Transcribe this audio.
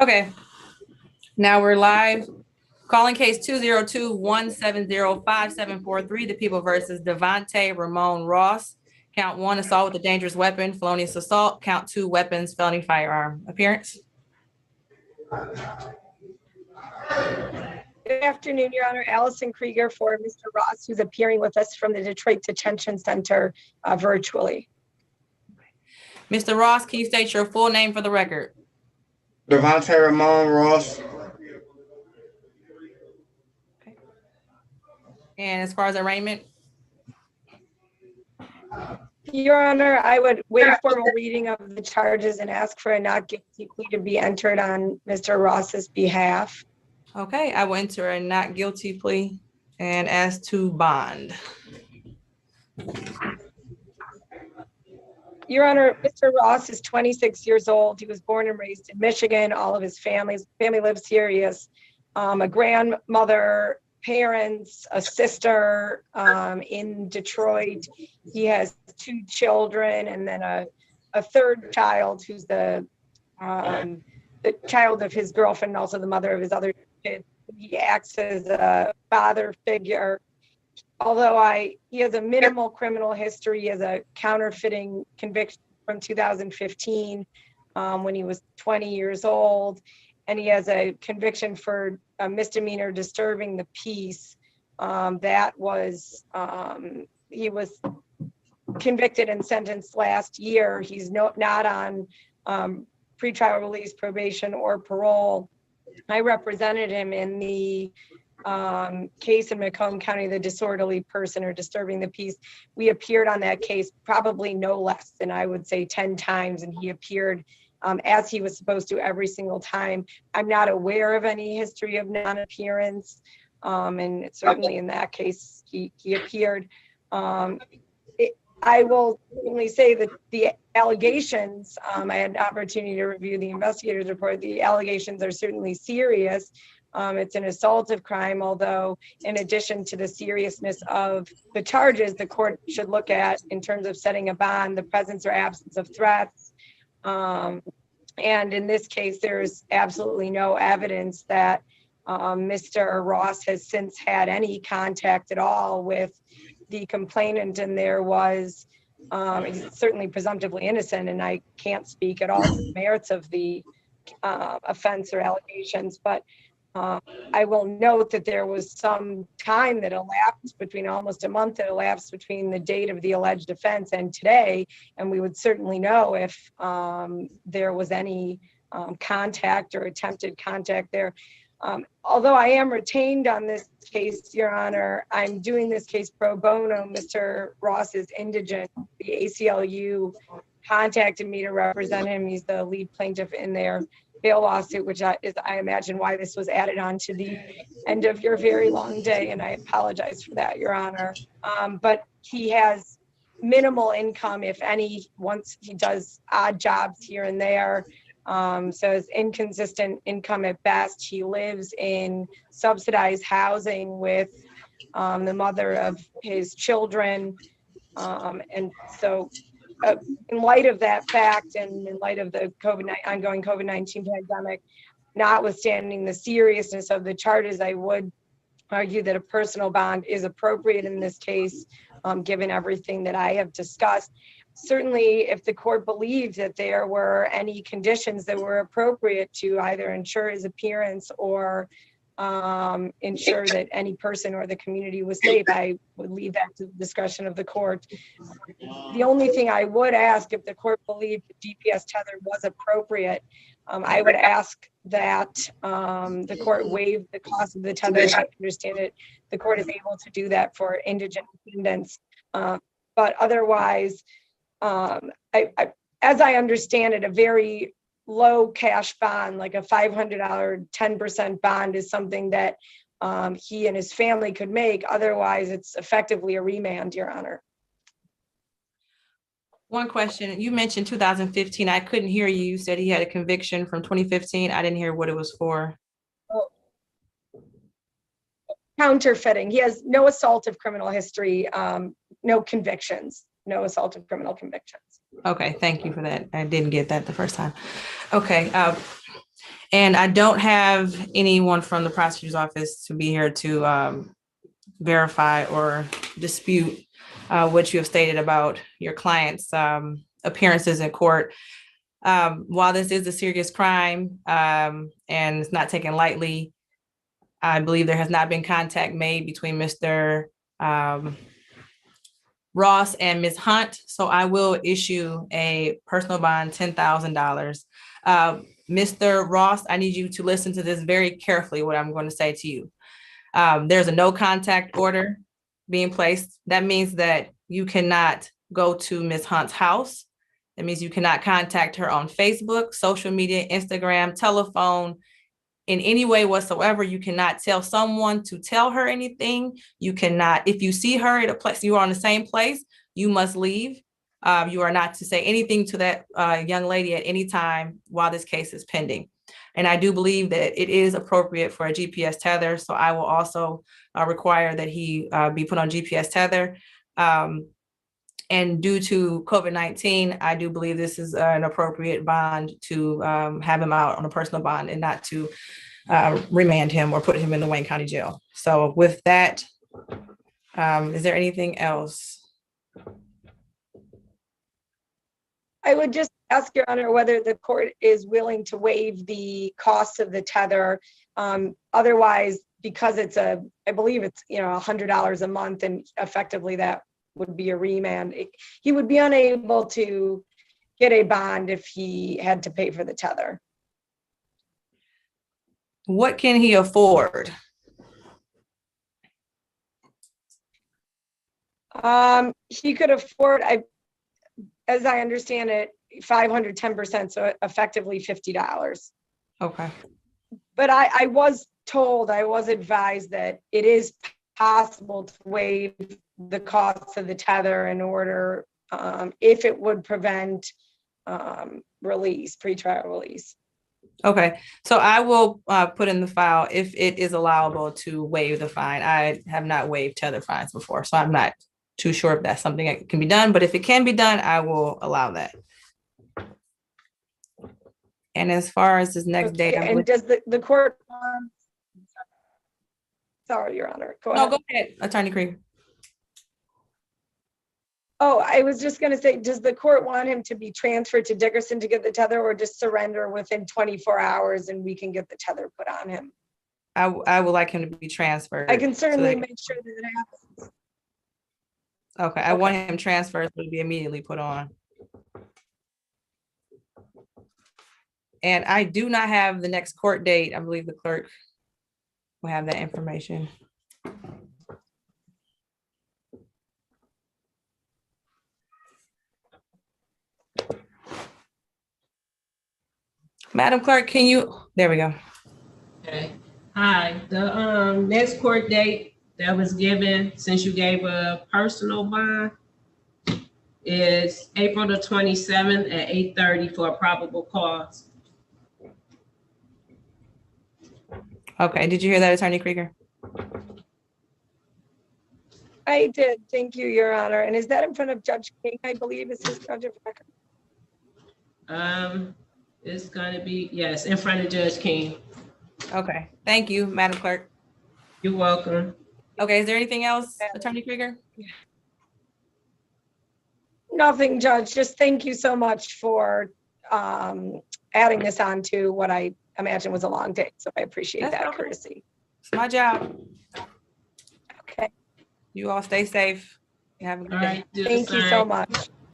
Okay, now we're live. Calling case 202-170-5743, the people versus Devontae Ramon Ross. Count 1, assault with a dangerous weapon, felonious assault. Count 2, weapons, felony firearm. Appearance? Good afternoon, Your Honor. Allison Krieger for Mr. Ross, who's appearing with us from the Detroit Detention Center virtually. Mr. Ross, can you state your full name for the record? Devontae Ramon Ross. Okay. And as far as arraignment? Your Honor, I would waive formal reading of the charges and ask for a not guilty plea to be entered on Mr. Ross's behalf. Okay, I will enter a not guilty plea and ask to bond. Your Honor, Mr. Ross is 26 years old. He was born and raised in Michigan. All of his family lives here. He has a grandmother, parents, a sister in Detroit. He has 2 children and then a third child who's the child of his girlfriend and also the mother of his other kids. He acts as a father figure. Although he has a minimal criminal history, he has a counterfeiting conviction from 2015 when he was 20 years old. And he has a conviction for a misdemeanor disturbing the peace. He was convicted and sentenced last year. He's not on pretrial release, probation, or parole. I represented him in the case in Macomb County, the disorderly person or disturbing the peace. We appeared on that case probably no less than, I would say, 10 times, and he appeared as he was supposed to every single time. I'm not aware of any history of non-appearance, and certainly in that case, he appeared. I will only say that the allegations, I had an opportunity to review the investigator's report. The allegations are certainly serious. It's an assaultive crime, although in addition to the seriousness of the charges, the court should look at, in terms of setting a bond, the presence or absence of threats. And in this case, there's absolutely no evidence that Mr. Ross has since had any contact at all with the complainant, and there was, he's certainly presumptively innocent, and I can't speak at all to the merits of the offense or allegations, but I will note that there was some time that elapsed between, almost a month that elapsed between the date of the alleged offense and today, and we would certainly know if there was any contact or attempted contact there. Although I am retained on this case, Your Honor, I'm doing this case pro bono. Mr. Ross is indigent. The ACLU contacted me to represent him. He's the lead plaintiff in their bail lawsuit, which is, I imagine, why this was added on to the end of your very long day, and I apologize for that, Your Honor. But he has minimal income, if any, once he does odd jobs here and there. So it's inconsistent income at best. He lives in subsidized housing with the mother of his children. And so in light of that fact, and in light of the ongoing COVID-19 pandemic, notwithstanding the seriousness of the charges, I would argue that a personal bond is appropriate in this case, given everything that I have discussed. Certainly, if the court believed that there were any conditions that were appropriate to either ensure his appearance or ensure that any person or the community was safe, I would leave that to the discretion of the court. The only thing I would ask, if the court believed the GPS tether was appropriate, I would ask that the court waive the cost of the tether. I understand it. The court is able to do that for indigent defendants. But otherwise, as I understand it, a very low cash bond, like a $500 10% bond, is something that he and his family could make. Otherwise, it's effectively a remand, Your Honor. One question. You mentioned 2015. I couldn't hear you. You said he had a conviction from 2015. I didn't hear what it was for. counterfeiting. He has no assaultive criminal history, no convictions, no assaultive criminal convictions. Okay, thank you for that. I didn't get that the first time. Okay, and I don't have anyone from the prosecutor's office to be here to verify or dispute what you have stated about your client's appearances in court. While this is a serious crime and it's not taken lightly, I believe there has not been contact made between Mr. Ross and Ms. Hunt, so I will issue a personal bond, $10,000. Mr. Ross, I need you to listen to this very carefully, what I'm going to say to you. There's a no contact order being placed. That means that you cannot go to Ms. Hunt's house. That means you cannot contact her on Facebook, social media, Instagram, telephone, in any way whatsoever. You cannot tell someone to tell her anything. You cannot, if you see her at a place, you are in the same place, you must leave. You are not to say anything to that young lady at any time while this case is pending. And I do believe that it is appropriate for a GPS tether. So I will also require that he be put on GPS tether. And due to COVID-19, I do believe this is an appropriate bond to have him out on a personal bond and not to remand him or put him in the Wayne County Jail. So with that, is there anything else? I would just ask Your Honor whether the court is willing to waive the costs of the tether. Otherwise, because it's I believe it's, $100 a month, and effectively that would be a remand. He would be unable to get a bond if he had to pay for the tether. What can he afford? He could afford, as I understand it, 510%, so effectively $50. Okay. But I was advised that it is possible to waive the costs of the tether in order, if it would prevent pretrial release. Okay, so I will put in the file if it is allowable to waive the fine. I have not waived tether fines before, so I'm not too sure if that's something that can be done, but if it can be done, I will allow that. And as far as this next date, and does the court? Sorry, Your Honor. Go ahead. No, go ahead, Attorney Krieger. Oh, I was just going to say, does the court want him to be transferred to Dickerson to get the tether, or just surrender within 24 hours and we can get the tether put on him? I would like him to be transferred. I can certainly make sure that it happens. Okay, I want him transferred so to be immediately put on. And I do not have the next court date. I believe the clerk will have that information. Madam Clerk, can you, there we go. Okay. Hi, the next court date that was given, since you gave a personal bond, is April the 27th at 8:30 for a probable cause. Okay, did you hear that, Attorney Krieger? I did. Thank you, Your Honor. And is that in front of Judge King, I believe, is his judge of record? It's gonna be, yes, in front of Judge King. Okay, thank you, Madam Clerk. You're welcome. Okay, is there anything else, Attorney Krieger? Nothing, Judge. Just thank you so much for adding this on to what I imagine was a long day. So I appreciate that courtesy. It's my job. Okay. You all stay safe. Have a good day. All right, Thank you so much.